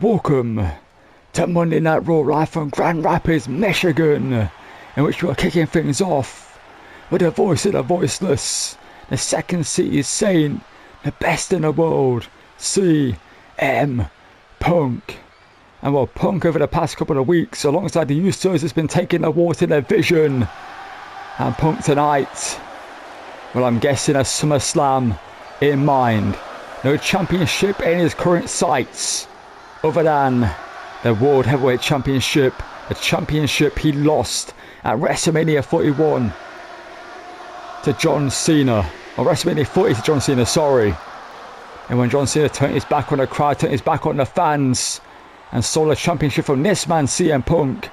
Welcome to Monday Night Raw live from Grand Rapids, Michigan, in which we are kicking things off with the voice of the voiceless, the second seed saint, the best in the world, CM Punk. And well, Punk over the past couple of weeks, alongside the Usos, has been taking the war to their vision. And Punk tonight, well, I'm guessing a SummerSlam in mind. No championship in his current sights, other than the World Heavyweight Championship, the championship he lost at WrestleMania 41 to John Cena, or WrestleMania 40 to John Cena, sorry. And when John Cena turned his back on the crowd, turned his back on the fans, and stole the championship from this man, CM Punk.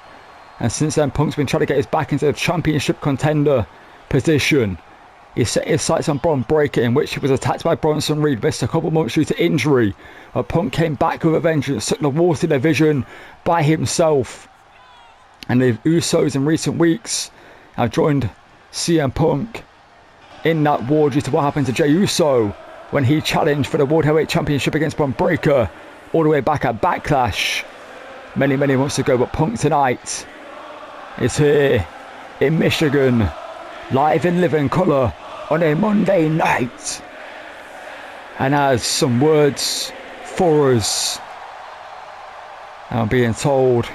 And since then, Punk's been trying to get his back into the championship contender position. He set his sights on Bron Breakker, in which he was attacked by Bronson Reed, missed a couple months due to injury. But Punk came back with a vengeance, took the war to the division by himself. And the Usos in recent weeks have joined CM Punk in that war due to what happened to Jey Uso when he challenged for the World Heavyweight Championship against Bron Breakker all the way back at Backlash many months ago. But Punk tonight is here in Michigan, live in living colour on a Monday night, and has some words for us. I'm being told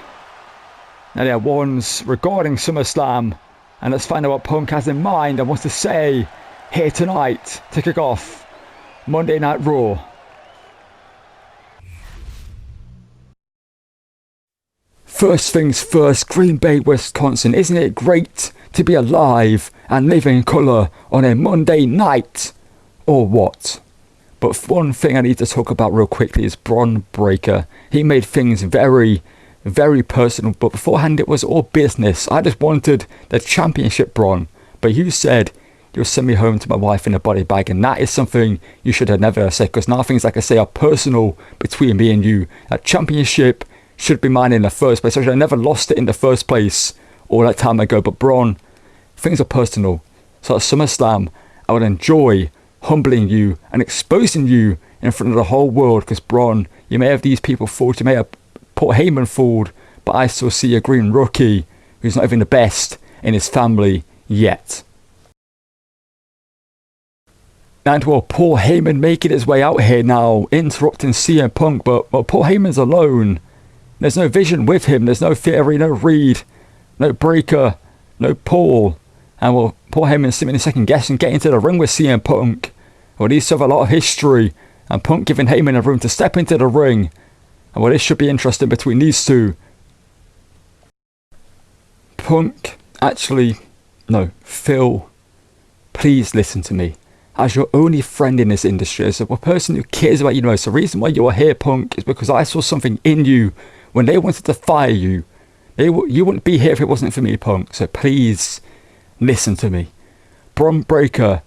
that there are ones regarding SummerSlam, and let's find out what Punk has in mind and wants to say here tonight to kick off Monday Night Raw. First things first, Green Bay, Wisconsin. Isn't it great to be alive and live in colour on a Monday night? Or what? But one thing I need to talk about real quickly is Bron Breakker. He made things very personal, but beforehand it was all business. I just wanted the championship, Bron. But you said you'll send me home to my wife in a body bag, and that is something you should have never said, because now things, like I say, are personal between me and you. That championship should be mine in the first place. I should have never lost it in the first place all that time ago. But Bron, things are personal. So at SummerSlam, I would enjoy humbling you and exposing you in front of the whole world, because Bron, you may have these people fooled, you may have Paul Heyman fooled, but I still see a green rookie who's not even the best in his family yet. And well, Paul Heyman making his way out here now, interrupting CM Punk, but well, Paul Heyman's alone. There's no Vision with him, there's no Theory, no Reed, no Breakker, no Paul. And well, Paul Heyman's sitting in second guess and getting into the ring with CM Punk. Well, these have a lot of history, and Punk giving Heyman a room to step into the ring. And well, this should be interesting between these two. Punk, actually, no, Phil, please listen to me. As your only friend in this industry, as a person who cares about you the most, the reason why you are here, Punk, is because I saw something in you when they wanted to fire you. You wouldn't be here if it wasn't for me, Punk. So please listen to me. Bron Breakker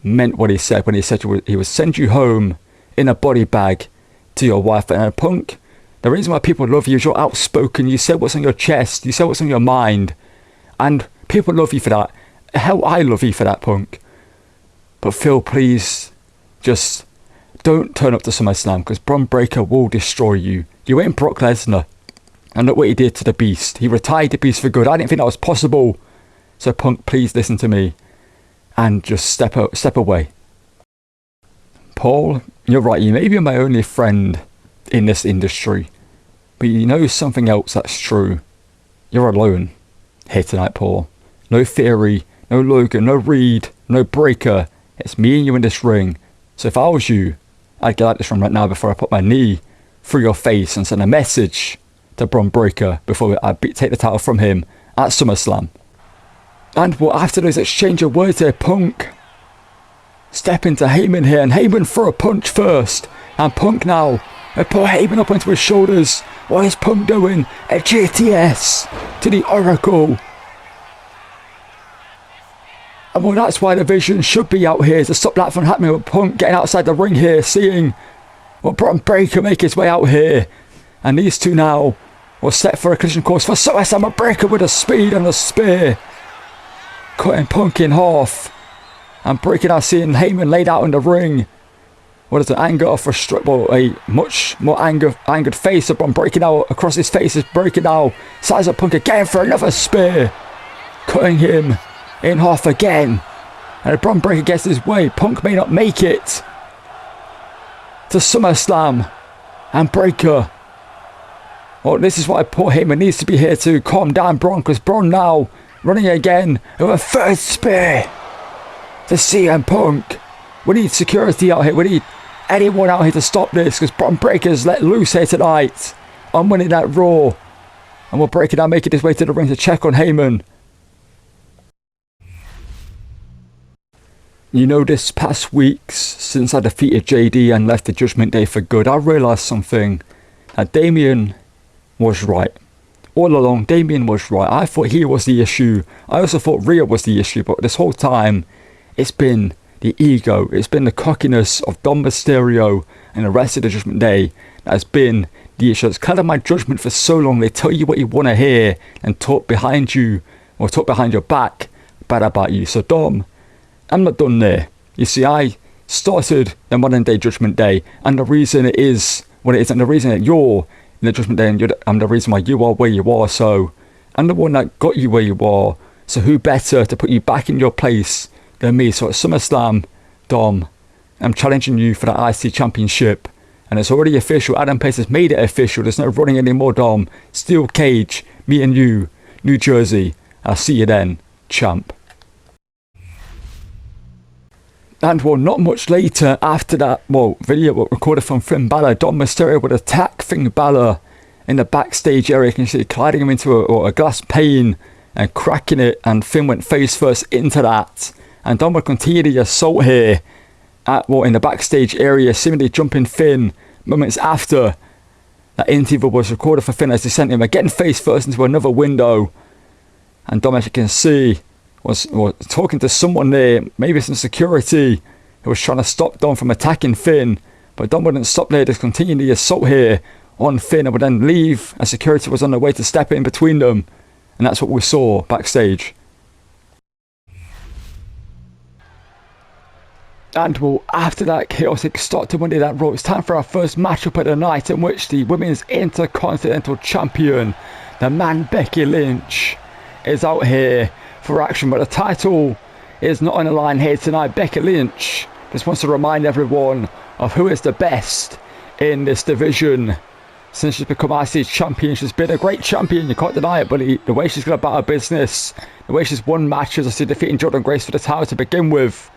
meant what he said when he said he would send you home in a body bag to your wife. And Punk, the reason why people love you is you're outspoken. You said what's on your chest. You said what's on your mind. And people love you for that. Hell, I love you for that, Punk. But Phil, please, just don't turn up to SummerSlam, because Bron Breakker will destroy you. You ain't Brock Lesnar. And look what he did to the Beast. He retired the Beast for good. I didn't think that was possible. So Punk, please listen to me and just step away. Paul, you're right. You may be my only friend in this industry, but you know something else that's true. You're alone here tonight, Paul. No Theory, no Logan, no Reed, no Breakker. It's me and you in this ring. So if I was you, I'd get out of this ring right now before I put my knee through your face and send a message to Bron Breakker before I take the title from him at SummerSlam. And well, after those exchange of words there, Punk step into Heyman here, and Heyman throw a punch first, and Punk now pull Heyman up onto his shoulders. What is Punk doing? A GTS to the Oracle. And well, that's why the Vision should be out here to stop that from happening, with Punk getting outside the ring here, seeing Bron Breakker make his way out here. And these two now will set for a collision course for SummerSlam. Breakker with a speed and a spear, cutting Punk in half. And Breakker now seeing Heyman laid out in the ring. what is it, anger or frustration, well, a much more angered face of Braun breaking out across his face is breaking out. Size up Punk again for another spear, cutting him in half again. And a Braun breaker gets his way. Punk may not make it to SummerSlam. And Breaker, well, this is why Paul Heyman needs to be here to calm down Braun, because Braun now running again with a third spear to CM Punk. We need security out here. We need anyone out here to stop this, because Braun Breaker's let loose here tonight on Monday Night Raw. And we'll Breaker now making his way to the ring to check on Heyman. You know, this past weeks, since I defeated JD and left the Judgment Day for good, I realised something. That Damien was right. All along, Damien was right. I thought he was the issue. I also thought Rhea was the issue. But this whole time, it's been the ego. It's been the cockiness of Dom Mysterio and the rest of the Judgment Day that has been the issue. It's kind of my judgment for so long. They tell you what you want to hear and talk behind you, or talk behind your back bad about you. So Dom, I'm not done there. You see, I started the modern day Judgment Day, and the reason it is what it is, and the reason that you're in the Judgment Day, and I'm the reason why you are where you are. So I'm the one that got you where you are. So who better to put you back in your place than me? So at SummerSlam, Dom, I'm challenging you for the IC Championship, and it's already official. Adam Pearce has made it official. There's no running anymore, Dom. Steel cage, me and you, New Jersey. I'll see you then, champ. And well, not much later after that, well, video recorded from Finn Balor, Dom Mysterio would attack Finn Balor in the backstage area. You can see colliding him into a glass pane and cracking it, and Finn went face first into that. And Dom would continue the assault here in the backstage area, seemingly jumping Finn moments after that interview was recorded for Finn, as they sent him again face first into another window. And Dom, as you can see, was talking to someone there, maybe some security, who was trying to stop Dom from attacking Finn. But Dom wouldn't stop there, just continuing the assault here on Finn, and would then leave as security was on their way to step in between them. And that's what we saw backstage. And well, after that chaotic start to Monday Night Raw, it's time for our first matchup of the night, in which the Women's Intercontinental Champion, the man Becky Lynch, is out here for action. But the title is not on the line here tonight. Becky Lynch just wants to remind everyone of who is the best in this division. Since she's become IC champion, she's been a great champion, you can't deny it. But the way she's gone about her business, the way she's won matches, I see defeating Jordynne Grace for the title to begin with,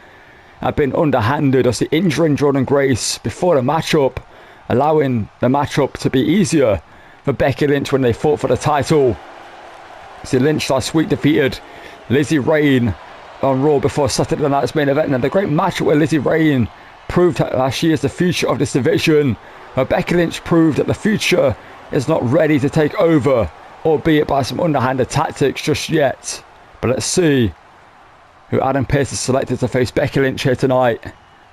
I've been underhanded. I see injuring Jordynne Grace before the matchup, allowing the matchup to be easier for Becky Lynch when they fought for the title. See, Lynch last week defeated Lizzie Rain on Raw before Saturday night's main event, and the great matchup where Lizzie Rain proved that she is the future of this division. Becky Lynch proved that the future is not ready to take over, albeit by some underhanded tactics just yet. But let's see who Adam Pearce has selected to face Becky Lynch here tonight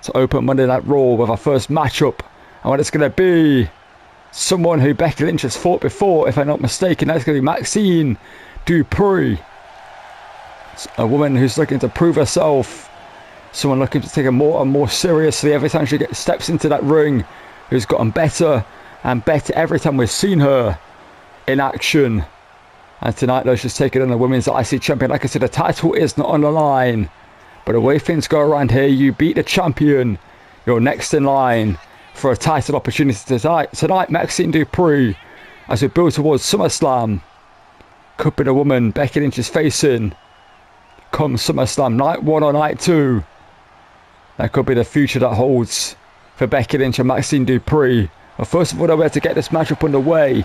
to open Monday Night Raw with our first matchup. And what it's going to be, someone who Becky Lynch has fought before, if I'm not mistaken. That's going to be Maxxine Dupri, a woman who's looking to prove herself, someone looking to take her more and more seriously every time she steps into that ring, who's gotten better and better every time we've seen her in action. And tonight, though, she's taking on the Women's IC Champion. Like I said, the title is not on the line, but the way things go around here, you beat the champion, you're next in line for a title opportunity tonight. Maxxine Dupri, as we build towards SummerSlam, could be the woman Becky Lynch is facing come SummerSlam night 1 or night 2. That could be the future that holds for Becky Lynch and Maxxine Dupri. But first of all, we have to get this matchup underway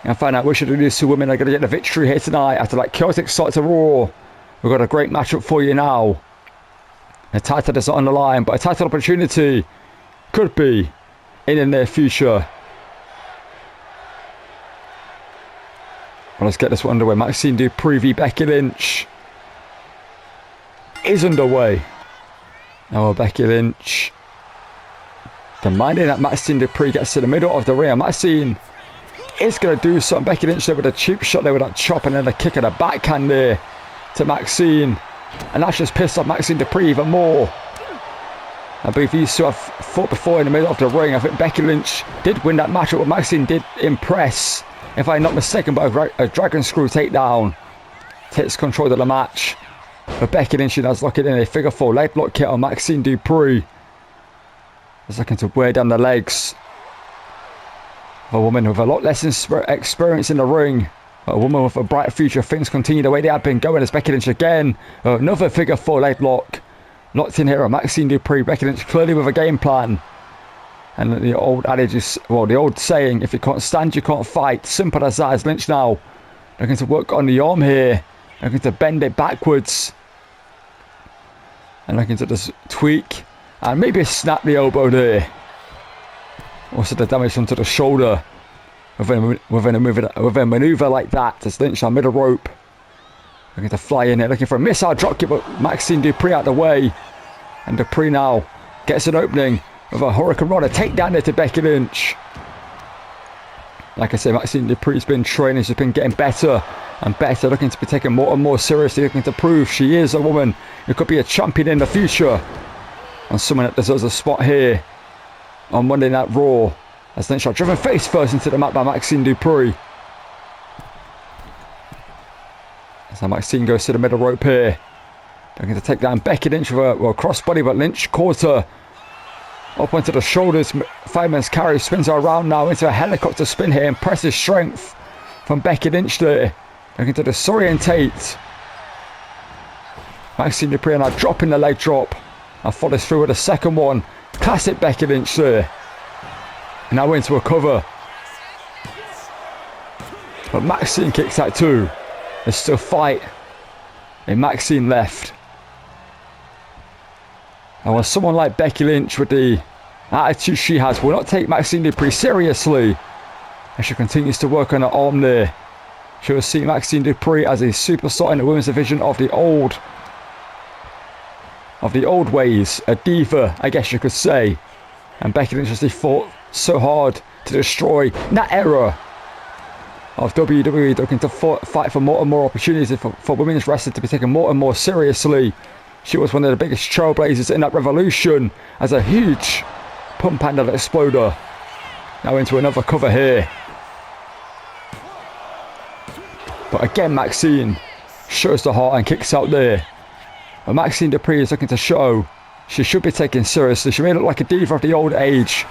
and find out which of these two women are going to get the victory here tonight. After that chaotic start to Raw, we've got a great matchup for you now. The title is not on the line, but a title opportunity could be in the near future. Well, let's get this one underway. Maxxine Dupri v Becky Lynch is underway. Now Becky Lynch demanding that Maxxine Dupri gets to the middle of the ring. Maxxine is going to do something. Becky Lynch there with a cheap shot there with that chop, and then a kick and a backhand there to Maxxine. And that's just pissed off Maxxine Dupri even more. I believe these two have fought before in the middle of the ring. I think Becky Lynch did win that match, but Maxxine did impress, if I'm not mistaken, by a dragon screw takedown. Takes control of the match. But Becky Lynch is locking in a figure 4 leg block hit on Maxxine Dupri. Is looking to wear down the legs of a woman with a lot less experience in the ring. A woman with a bright future. Things continue the way they have been going as Becky Lynch again. Another figure 4 leg block. Locked in here on Maxxine Dupri. Becky Lynch clearly with a game plan. And the old adage is, well, the old saying, if you can't stand, you can't fight. Simple as that. As Lynch now looking to work on the arm here. Looking to bend it backwards. And looking to just tweak. And maybe snap the elbow there. Also the damage onto the shoulder. With a maneuver like that. As Lynch on middle rope. Looking to fly in here, looking for a missile dropkick, but Maxxine Dupri out the way. And Dupri now gets an opening with a Hurricane Rana takedown there to Becky Lynch. Like I say, Maxxine Dupri's been training, she's been getting better and better, looking to be taken more and more seriously, looking to prove she is a woman who could be a champion in the future. And someone that deserves a spot here on Monday Night Raw. As Lynch are driven face first into the mat by Maxxine Dupri. So Maxxine goes to the middle rope here. Looking to take down Becky Lynch with a crossbody, but Lynch caught her. Up onto the shoulders. Fireman's carry spins her around now into a helicopter spin here. Impressive strength from Becky Lynch there. Looking to disorientate. Maxxine Dupri now dropping the leg drop. And follows through with a second one. Classic Becky Lynch there. And now into a cover. But Maxxine kicks out too. There's still fight in Maxxine left. And when someone like Becky Lynch with the attitude she has will not take Maxxine Dupri seriously. And she continues to work on her arm there. She will see Maxxine Dupri as a superstar in the women's division of the old ways. A diva, I guess you could say. And Becky Lynch has fought so hard to destroy that era of WWE, looking to fight for more and more opportunities for women's wrestling to be taken more and more seriously. She was one of the biggest trailblazers in that revolution as a huge pump handle exploder. Now into another cover here. But again Maxxine shows the heart and kicks out there. But Maxxine Dupri is looking to show she should be taken seriously. She may look like a diva of the old age,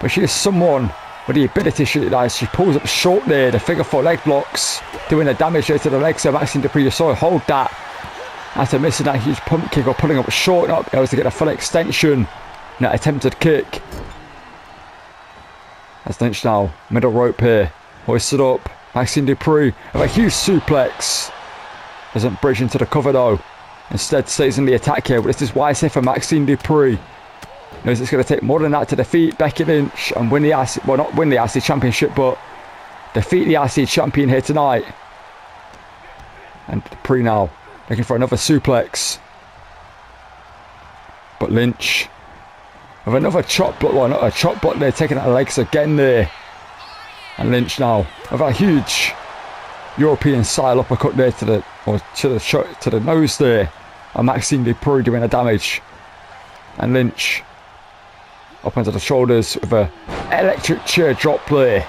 but she is someone with the ability she pulls up short there. The figure 4 leg blocks doing the damage there to the legs. So Maxxine Dupri, you saw her hold that after missing that huge pump kick or pulling up short, not able to get a full extension in that attempted kick. As Lynch now middle rope here, hoisted up. Maxxine Dupri with a huge suplex. Doesn't bridge into the cover though. Instead stays in the attack here. But this is wise here for Maxxine Dupri. Knows it's going to take more than that to defeat Becky Lynch and win the IC, well, not win the IC Championship, but defeat the IC Champion here tonight. And Dupri now looking for another suplex. But Lynch with another chop block, well, not a chop block there, taking out the legs again there. And Lynch now with a huge European style uppercut there to the nose there. And Maxxine Dupri doing the damage. And Lynch up onto the shoulders with a electric chair drop there.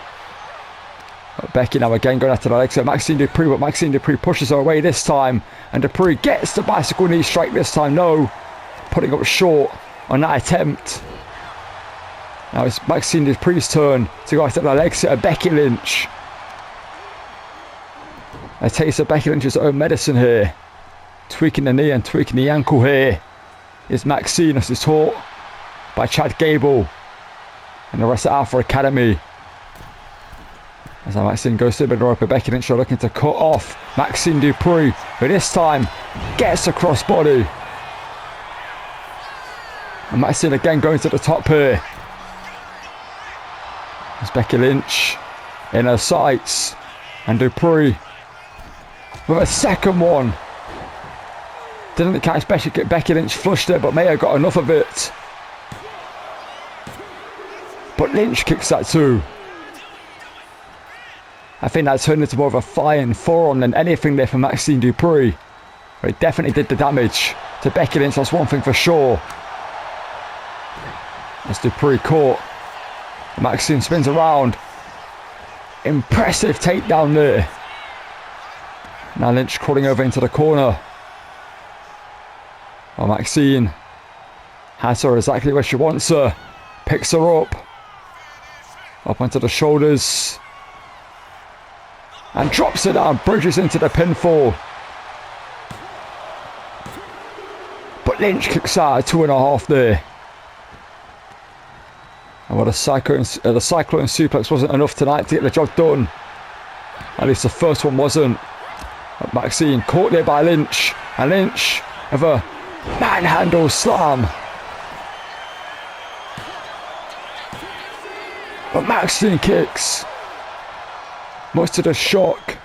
Becky now again going after the legs of Maxxine Dupri, but Maxxine Dupri pushes her away this time. And Dupri gets the bicycle knee strike this time. No, putting up short on that attempt. Now it's Maxxine Dupri's turn to go after the legs of Becky Lynch. A taste of Becky Lynch's own medicine here. Tweaking the knee and tweaking the ankle here is Maxxine, as is taught by Chad Gable and the rest of Alpha Academy. As Maxxine goes to the middle rope, Becky Lynch are looking to cut off Maxxine Dupri, who this time gets the crossbody. And Maxxine again going to the top here. As Becky Lynch in her sights, and Dupri with a second one. Didn't catch Becky Lynch flushed it, but may have got enough of it. But Lynch kicks that too. I think that turned into more of a flying forearm than anything there for Maxxine Dupri. But it definitely did the damage to Becky Lynch, that's one thing for sure. As Dupri caught. Maxxine spins around. Impressive takedown there. Now Lynch crawling over into the corner. Oh, Maxxine has her exactly where she wants her. Picks her up. Up onto the shoulders. And drops her down. Bridges into the pinfall. But Lynch kicks out at 2.5 there. And what the cyclone suplex wasn't enough tonight to get the job done. At least the first one wasn't. But Maxxine caught there by Lynch. And Lynch with a manhandle slam. But Maxxine kicks. Much to the shock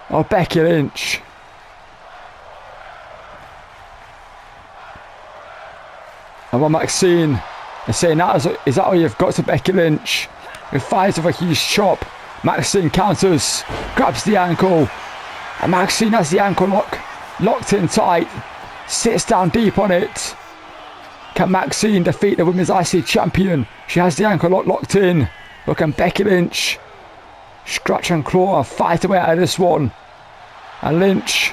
of Becky Lynch. And what Maxxine is saying, is that all you've got to Becky Lynch? Who fires with a huge chop. Maxxine counters, grabs the ankle. And Maxxine has the ankle locked in tight. Sits down deep on it. Can Maxxine defeat the Women's IC Champion? She has the ankle locked in. But can Becky Lynch scratch and claw and fight away out of this one? And Lynch,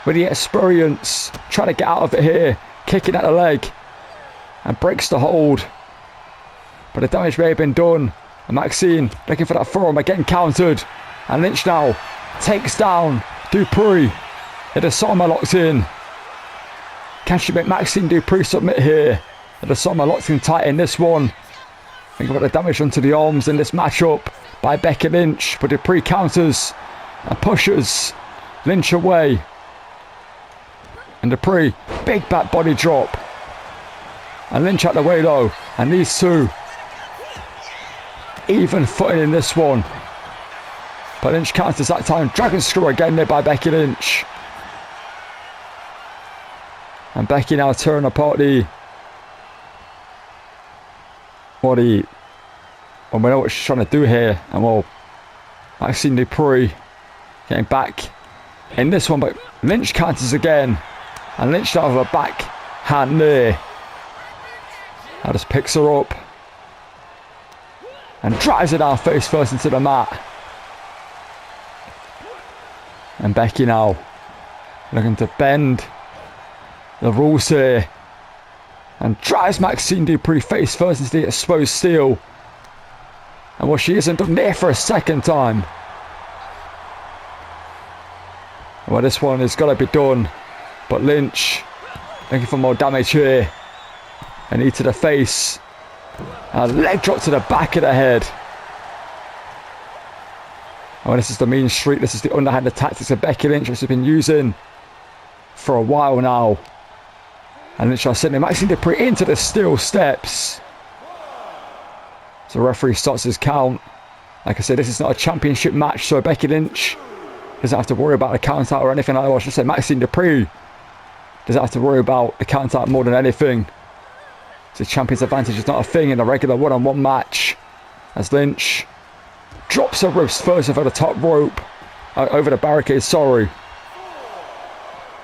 with the experience, trying to get out of it here. Kicking at the leg. And breaks the hold. But the damage may have been done. And Maxxine looking for that forearm, again countered. And Lynch now takes down Dupri. The disarmer locked in. Can she make Maxxine Dupri submit here? The disarmer locked in tight in this one. Think about the damage onto the arms in this matchup by Becky Lynch. But Dupri counters and pushes Lynch away. And Dupri, big back body drop. And Lynch out the way though. And these two even footing in this one. But Lynch counters that time. Dragon screw again there by Becky Lynch. And Becky now tearing apart we know what she's trying to do here. And well, Maxxine Dupri getting back in this one. But Lynch counters again. And Lynch now with a back hand there. Now just picks her up. And drives her down face first into the mat. And Becky now looking to bend the rules here. And drives Maxxine Dupri face first into the exposed steel. And well, she isn't done there for a second time. Well, this one has got to be done. But Lynch looking for more damage here. A knee to the face. A leg drop to the back of the head. Oh, this is the mean streak. This is the underhanded tactics of Becky Lynch, which has been using for a while now. And Lynch are sending Maxxine Dupri into the steel steps. So the referee starts his count. Like I said, this is not a championship match, so Becky Lynch doesn't have to worry about the count out or anything like that. I should say Maxxine Dupri doesn't have to worry about the count out more than anything. The champion's advantage is not a thing in a regular one-on-one match. As Lynch drops her ribs first over the top rope. Over the barricade, sorry.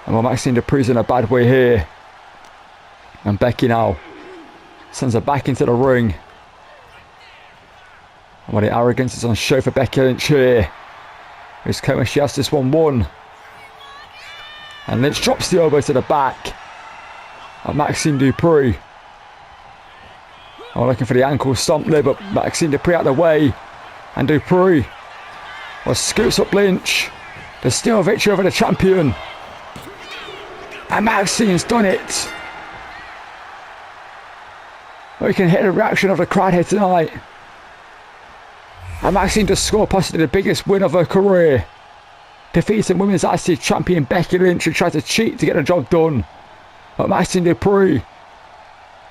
And well, Maxxine Dupri's in a bad way here. And Becky now sends her back into the ring. And well, the arrogance is on show for Becky Lynch here. Who's claiming she has this one won. And Lynch drops the elbow to the back of Maxxine Dupri. Oh, looking for the ankle stomp there, but Maxxine Dupri out of the way. And Dupri scoops up Lynch. The steel victory over the champion. And Maxxine's done it. We can hear the reaction of the crowd here tonight. And Maxxine just scored possibly the biggest win of her career. Defeating Women's IC Champion Becky Lynch, who tried to cheat to get the job done. But Maxxine Dupri,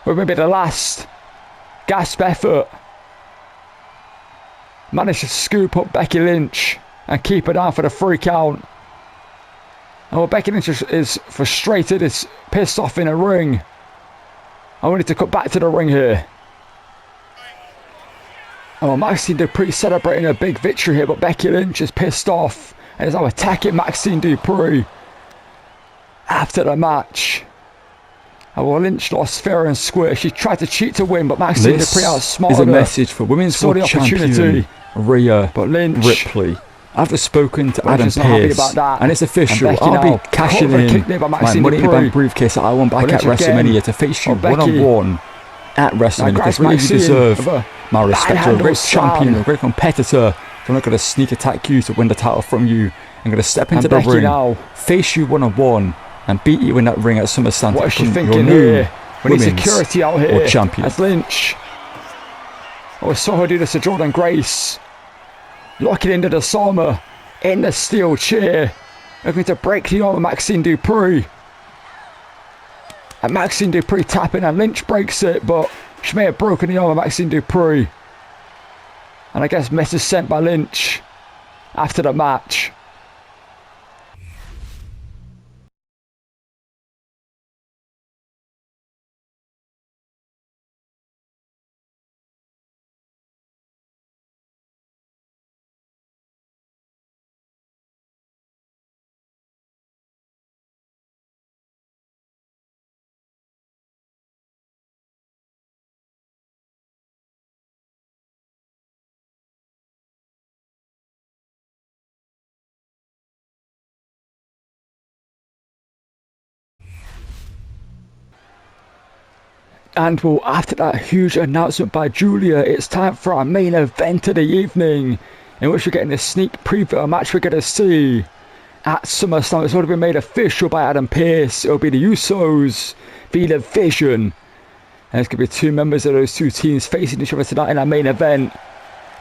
with maybe the last gasp effort, managed to scoop up Becky Lynch and keep her down for the 3 count. And well, Becky Lynch is frustrated, is pissed off in a ring. I wanted to cut back to the ring here. And well, Maxxine Dupri celebrating a big victory here, but Becky Lynch is pissed off and is now attacking Maxxine Dupri after the match. Well, Lynch lost fair and square. She tried to cheat to win, but Maxxine Dupri outsmarted her. This is a her. message for Women's World Champion Rhea Ripley. I've just spoken to Adam Pearce, and it's official. I'll be cashing in my Money in the Bank briefcase that I won back at WrestleMania to face you one-on-one at WrestleMania, because really you deserve my respect. You're a great champion, a great competitor. I'm not going to sneak attack you to win the title from you. I'm going to step into the ring, face you one-on-one, and beat you in that ring at SummerSlam. What is she thinking here? We need security out here. As Lynch. I saw her do this to Jordan Grace. Locking into the Sama in the steel chair. Looking to break the arm of Maxxine Dupri. And Maxxine Dupri tapping, and Lynch breaks it, but she may have broken the arm of Maxxine Dupri. And I guess message sent by Lynch after the match. And well, after that huge announcement by Giulia, it's time for our main event of the evening, in which we're getting a sneak preview of a match we're going to see at SummerSlam. It's already been made official by Adam Pearce. It'll be the Usos v the Vision. And it's going to be two members of those two teams facing each other tonight in our main event.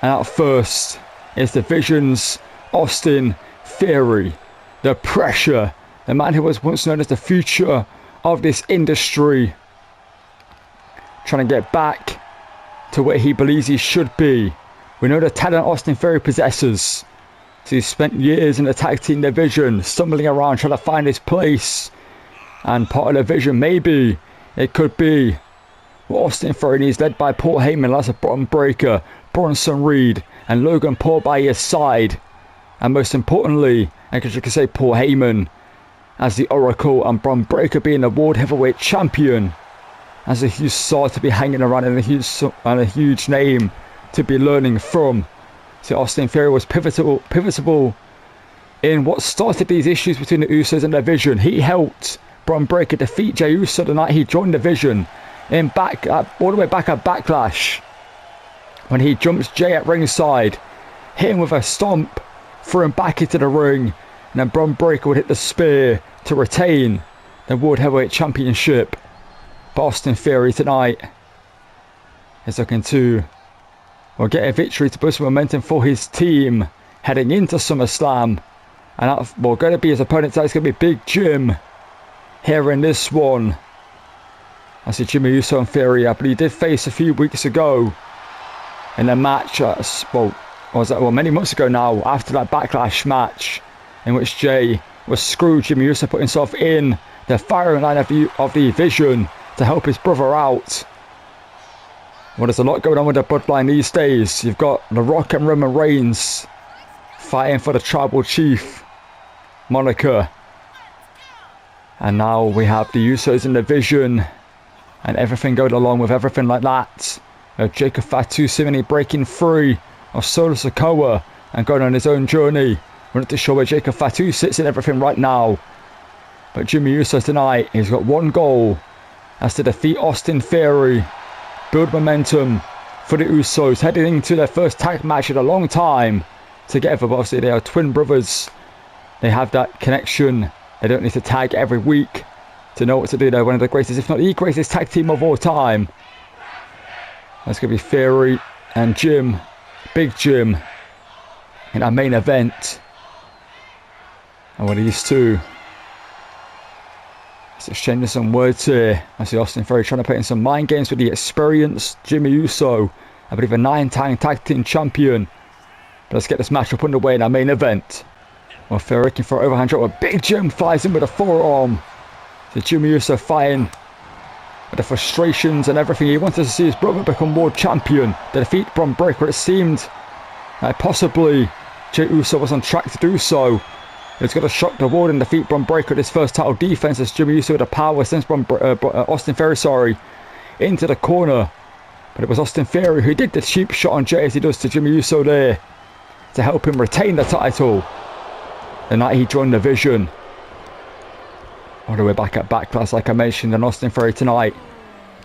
And out first is the Vision's Austin Theory. The Pressure. The man who was once known as the future of this industry. Trying to get back to where he believes he should be. We know the talent Austin Theory possesses. So he's spent years in the tag team division, stumbling around trying to find his place. And part of the vision, maybe it could be what Austin Theory needs, led by Paul Heyman, as a bottom breaker, Bronson Reed, and Logan Paul by his side. And most importantly, I guess you could say Paul Heyman as the Oracle, and Bron Breakker being the World Heavyweight Champion. As a huge star to be hanging around, and a huge name to be learning from. So Austin Theory was pivotal in what started these issues between the Usos and the Vision. He helped Bron Breakker defeat Jey Uso the night he joined the Vision, all the way back at Backlash, when he jumps Jey at ringside, hit him with a stomp, threw him back into the ring, and then Bron Breakker would hit the spear to retain the World Heavyweight Championship. But Austin Theory tonight is looking to get a victory to boost momentum for his team heading into SummerSlam. And going to be his opponent tonight is going to be Big Jim here in this one. I see Jimmy Uso and Theory, but he did face a few weeks ago in a match, many months ago now, after that Backlash match in which Jey was screwed. Jimmy Uso put himself in the firing line of the Vision to help his brother out. Well, there's a lot going on with the bloodline these days. You've got The Rock and Roman Reigns fighting for the Tribal Chief moniker. And now we have the Usos in the Vision, and everything going along with everything like that. Jacob Fatu seemingly breaking free of Solo Sikoa and going on his own journey. We're not too sure where Jacob Fatu sits in everything right now. But Jimmy Uso tonight, he's got one goal. That's to defeat Austin Theory, build momentum for the Usos, heading into their first tag match in a long time together. But obviously they are twin brothers. They have that connection. They don't need to tag every week to know what to do. They're one of the greatest, if not the greatest tag team of all time. That's going to be Theory and Jim, Big Jim, in our main event. And with these two, it's exchanging some words here. I see Austin Theory trying to put in some mind games with the experienced Jimmy Uso, I believe a 9-time tag team champion. But let's get this match up underway in our main event. Well, Theory looking for an overhand shot, where Big Jim flies in with a forearm. So Jimmy Uso fighting with the frustrations and everything. He wanted to see his brother become world champion, to defeat Bron Breakker. It seemed possibly Jey Uso was on track to do so. He's got to shock the world and defeat Bron Breakker at his first title defense as Jimmy Uso with the power sends Austin Theory, into the corner. But it was Austin Theory who did the cheap shot on Jay as he does to Jimmy Uso there to help him retain the title the night he joined the Vision. All the way back at Backlash, like I mentioned, and Austin Theory tonight,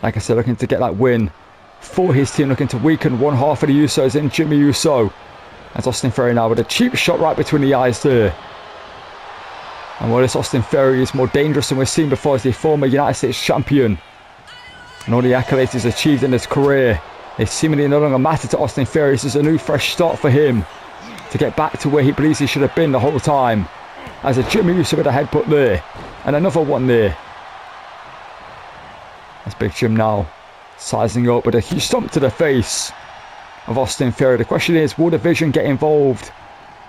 like I said, looking to get that win for his team, looking to weaken one half of the Usos in Jimmy Uso. As Austin Theory now with a cheap shot right between the eyes there. And while this Austin Theory is more dangerous than we've seen before as the former United States champion, and all the accolades he's achieved in his career, they seemingly no longer matter to Austin Theory. This is a new fresh start for him to get back to where he believes he should have been the whole time. As a Jimmy Uso with a headbutt there, and another one there. That's Big Jim now sizing up with a huge stomp to the face of Austin Theory. The question is, will the Vision get involved?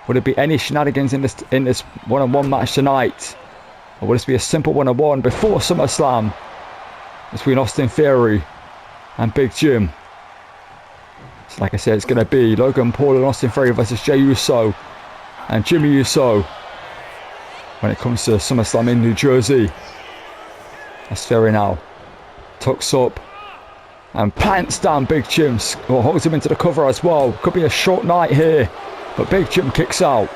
Will there be any shenanigans in this one-on-one match tonight? Or will this be a simple one-on-one before SummerSlam between Austin Theory and Big Jim? So like I said, it's going to be Logan Paul and Austin Theory versus Jey Uso and Jimmy Uso when it comes to SummerSlam in New Jersey. That's Theory now tucks up and plants down Big Jim, or holds him into the cover as well. Could be a short night here, but Big Jim kicks out,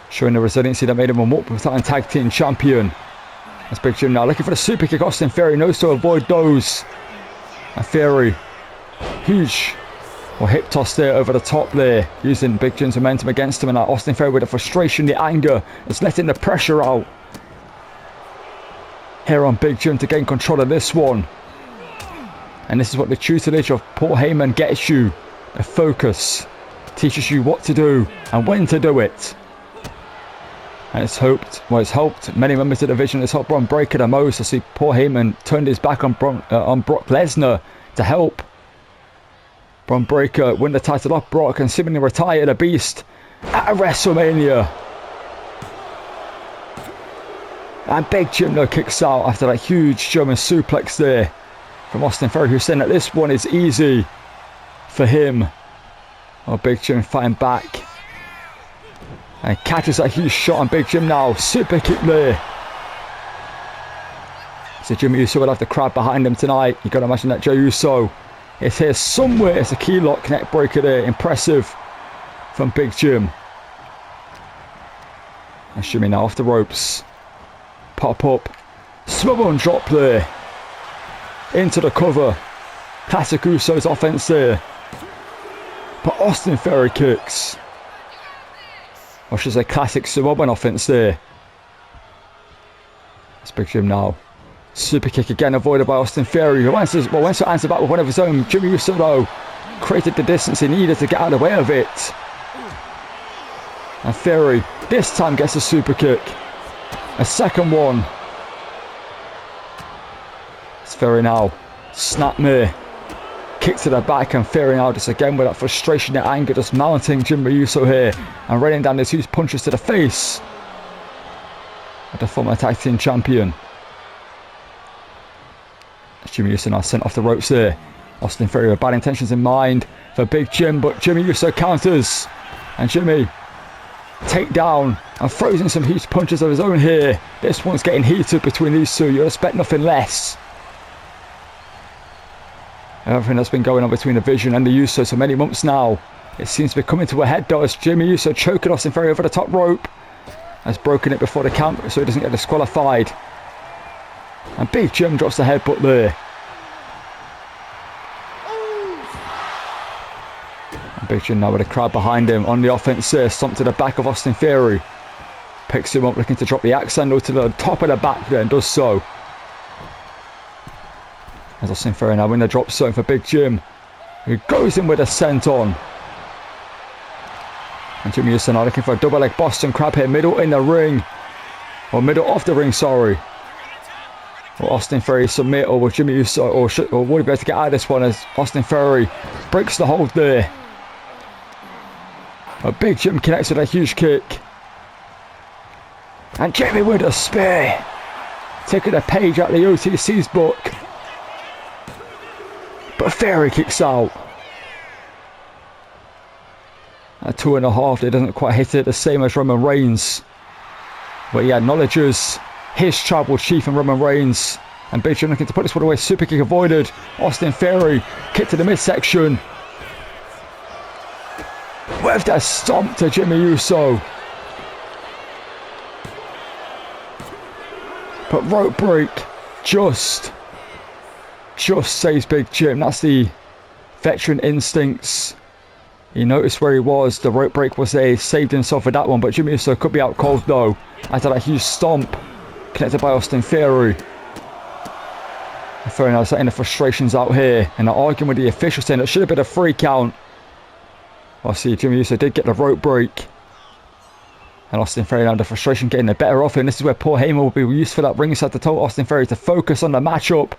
showing the resiliency that made him a multiple-time tag team champion. That's Big Jim now looking for the super kick. Austin Theory knows to avoid those. And Theory, huge hip toss there over the top there, using Big Jim's momentum against him. And now Austin Theory with the frustration, the anger, is letting the pressure out here on Big Jim to gain control of this one. And this is what the tutelage of Paul Heyman gets you. The focus teaches you what to do and when to do it. And it's helped many members of the Division. It's helped Bron Breakker the most to see Paul Heyman turned his back on Brock Lesnar to help Bron Breakker win the title off Brock and seemingly retire the Beast at WrestleMania. And Big Jim though kicks out after that huge German suplex there from Austin Theory, who's saying that this one is easy for him. Oh, Big Jim fighting back and catches that huge shot on Big Jim now. Super kick there. So Jimmy Uso will have the crowd behind him tonight. You got to imagine that Jey Uso is here somewhere. It's a key lock neck breaker there. Impressive from Big Jim. And Jimmy now off the ropes. Pop up. Swivel and drop there. Into the cover. Classic Uso's offense there. But Austin Theory kicks. Or should I say classic Samoan offense there. It's Big Jim now. Super kick again avoided by Austin Theory, who wants to answer back with one of his own. Jimmy Uso though created the distance he needed to get out of the way of it. And Theory this time gets a super kick. A second one. It's Theory now. Snapmare. Kick to the back, and Theory now just again with that frustration and anger just mounting Jimmy Uso here and raining down these huge punches to the face of the former tag team champion. Jimmy Uso now sent off the ropes there. Austin Theory with bad intentions in mind for Big Jim, but Jimmy Uso counters, and Jimmy take down and throws in some huge punches of his own here. This one's getting heated between these two. You'd expect nothing less. Everything that's been going on between the Vision and the Usos for many months now, it seems to be coming to a head though, as Jimmy Uso choking Austin Theory over the top rope. Has broken it before the count so he doesn't get disqualified. And Big Jim drops the headbutt there. And Big Jim now with the crowd behind him on the offense there. Stomp to the back of Austin Theory. Picks him up looking to drop the axe handle to the top of the back there and does so. As Austin Theory now in the drop zone for Big Jim, who goes in with a senton. And Jimmy Uso now looking for a double leg Boston Crab here, middle in the ring. Or middle of the ring, sorry. Will Austin Theory submit, or will Jimmy Uso, or will he be able to get out of this one as Austin Theory breaks the hold there. A Big Jim connects with a huge kick. And Jimmy with a spear. Taking a page out of the OTC's book. But Theory kicks out. 2.5. It doesn't quite hit it the same as Roman Reigns. But he acknowledges his tribal chief and Roman Reigns. And Big Jim looking to put this one away. Super kick avoided. Austin Theory. Kick to the midsection. With the stomp to Jimmy Uso. But rope break just saves Big Jim. That's the veteran instincts. He noticed where he was. The rope break was there. He saved himself for that one. But Jimmy Uso could be out cold though. After that huge stomp. Connected by Austin Theory. Fair enough, letting the frustrations out here. And they're arguing with the official saying it should have been a 3 count. I see Jimmy Uso did get the rope break. And Austin Theory now the frustration getting the better of him. This is where poor Heyman will be used for that ringside to tell Austin Theory to focus on the matchup.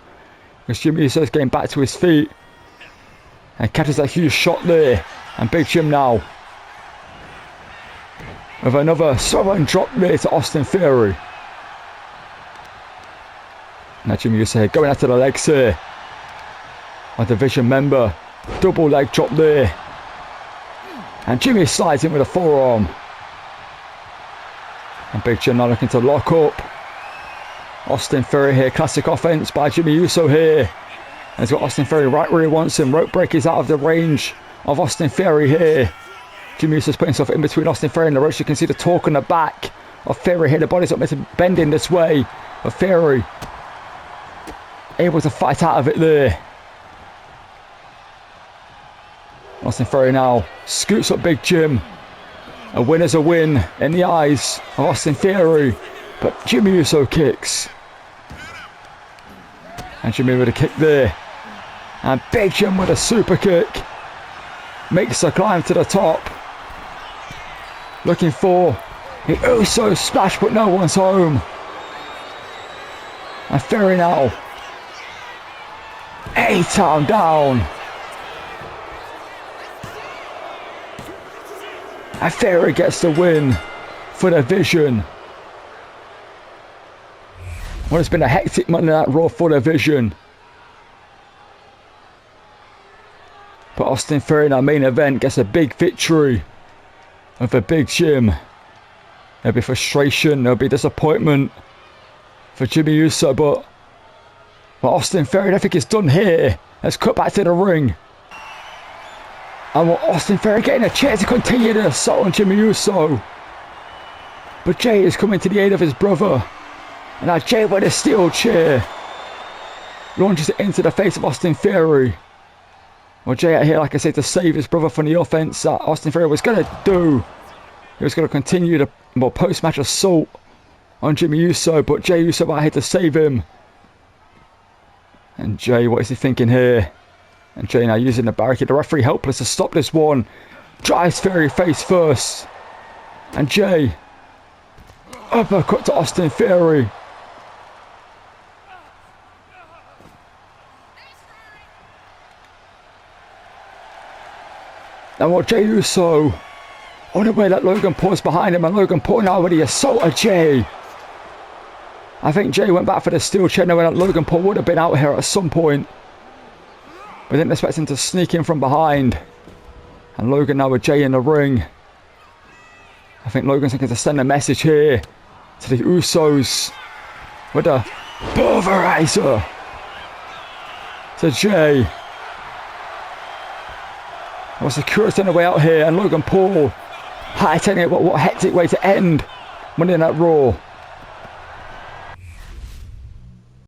Because Jimmy Uso is getting back to his feet. And catches that huge shot there. And Big Jim now. With another southern drop there to Austin Theory. Now Jimmy Uso here going after the legs here. A division member. Double leg drop there. And Jimmy slides in with a forearm. And Big Jim now looking to lock up. Austin Theory here. Classic offense by Jimmy Uso here. And he's got Austin Theory right where he wants him. Rope break is out of the range of Austin Theory here. Jimmy Uso's putting himself in between Austin Theory and the ropes. You can see the torque on the back of Theory here. The body's not meant to bend in this way. But Theory able to fight out of it there. Austin Theory now scoots up Big Jim. A win is a win in the eyes of Austin Theory. But Jimmy Uso kicks. And Jimmy with a kick there. And Big Jim with a super kick. Makes the climb to the top. Looking for the Uso splash, but no one's home. And Theory now. 8 down. And Theory gets the win for the Vision. Well, it's been a hectic Monday Night Raw for the Vision. But Austin Theory in our main event gets a big victory over Big Jim. There'll be frustration, there'll be disappointment for Jimmy Uso, but Austin Theory, I don't think it's done here. Let's cut back to the ring. And Austin Theory getting a chair to continue the assault on Jimmy Uso. But Jay is coming to the aid of his brother. And now Jay with a steel chair launches it into the face of Austin Theory. Well, Jay out here, like I said, to save his brother from the offense that Austin Theory was going to do. He was going to continue the post-match assault on Jimmy Uso, but Jay Uso out here to save him. And Jay, what is he thinking here? And Jay now using the barricade. The referee helpless to stop this one. Drives Theory face first. And Jay, uppercut to Austin Theory. And what Jay Uso on the way that Logan Paul's behind him, and Logan Paul now with the assault of Jay. I think Jay went back for the steel chair knowing that Logan Paul would have been out here at some point. But didn't expect him to sneak in from behind. And Logan now with Jay in the ring. I think Logan's looking to send a message here to the Usos with a pulverizer to Jay. Well, security on the way out here, and Logan Paul hightailing it. What a hectic way to end Monday Night Raw.